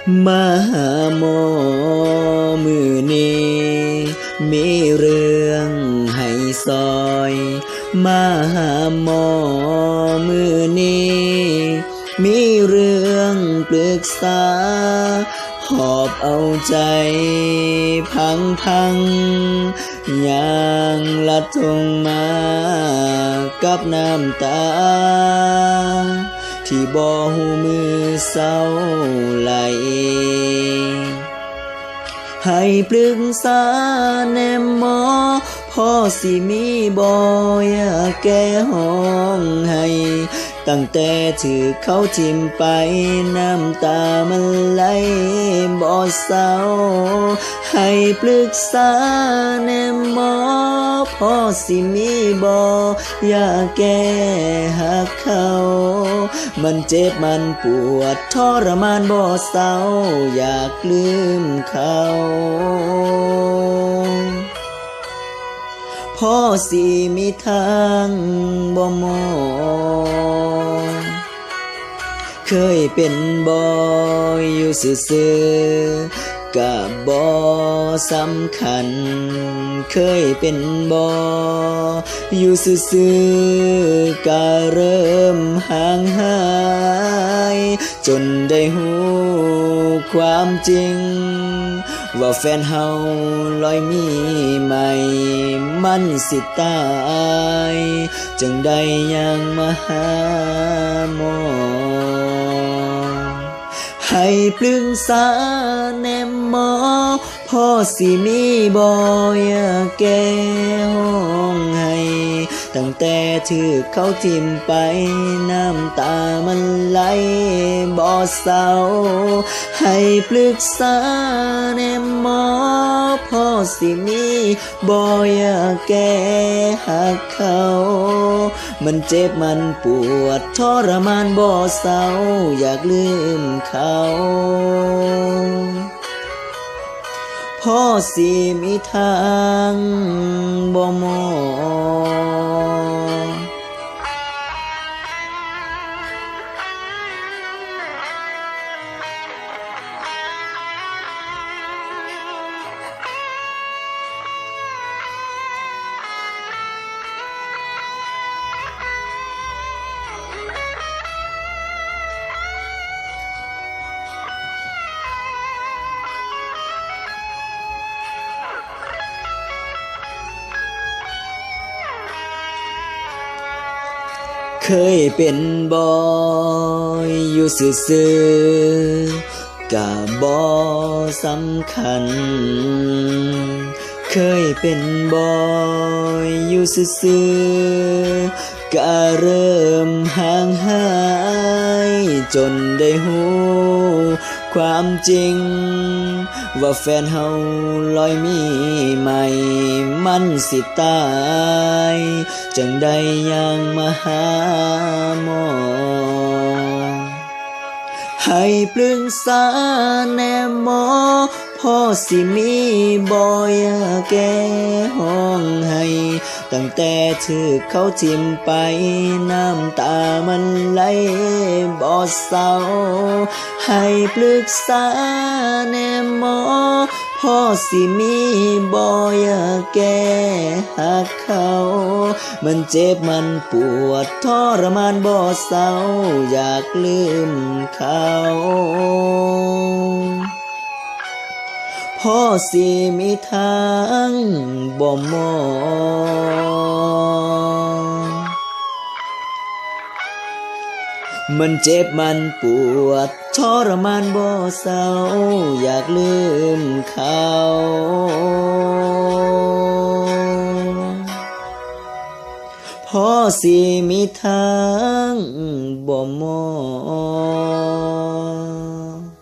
มาหาหมอมือนี้มีเรื่องให้ซอยมาหาหมอมือนี้มีเรื่องปรึกษาหอบเอาใจพังอย่างละทงมากับน้ำตาที่บ่หูมือเศร้าไหลให้ปรึกษาแนมหมอพ่อสิมีบ่อยากแก้ห้องให้ตั้งแต่ถือเขาทิมไปน้ำตามันไหลบ่เศร้าให้ปรึกษาแนมหมอพ่อสิมีบ่อยากแก้หักเขามันเจ็บมันปวดทรมานบ่เศร้าอยากลืมเขาพ่อสิมีทางบ่มองเคยเป็นบ่อยู่ซื่อๆก็บ่สำคัญเคยเป็นบ่อยู่ซื่อๆก็เริ่มห่างหายจนได้หูความจริงว่าแฟนเฮาลอยมีใหม่มันสิตายจึงได้ยังมาหาหมอให้ปรึกษาแนมหมอพ่อสิมีบ่อยากแก้ห้องให้ตั้งแต่ถือเขาทิมไปน้ำตามันไหลบ่เศร้าให้ปรึกษาแนมหมอพ่อสิมีบ่อยากแก้หักเขามันเจ็บมันปวดทรมานบ่เศร้าอยากลืมเขาพ่อสิมีทางบ่มองเคยเป็นบ่อยู่ซื่อๆก็บ่สำคัญเคยเป็นบ่อยู่ซื่อๆก็เริ่มห่างหายจนได้หูความจริงว่าแฟนเฮาลอยมีใหม่มันสิตายจังได้ยังมาหาหมอให้ปรึกษาแนมหมอพ่อสิมีบ่อยากแก้ห้องให้ตั้งแต่ถือเขาทิมไปน้ำตามันไหลบ่เศร้าให้ปรึกษาแนมหมอพ่อสิมีบ่อยากแก้หักเขามันเจ็บมันปวดทรมานบ่เศร้าอยากลืมเขาพ่อสิมีทางบ่มองมันเจ็บมันปวดทรมานบ่เศร้าอยากลืมเขาพ่อสิมีทางบ่มองมันเจ็บมันปวดทรมานบ่เศร้าอยากลืมเขาพ่อสิมีทางบ่มอง บ่มอง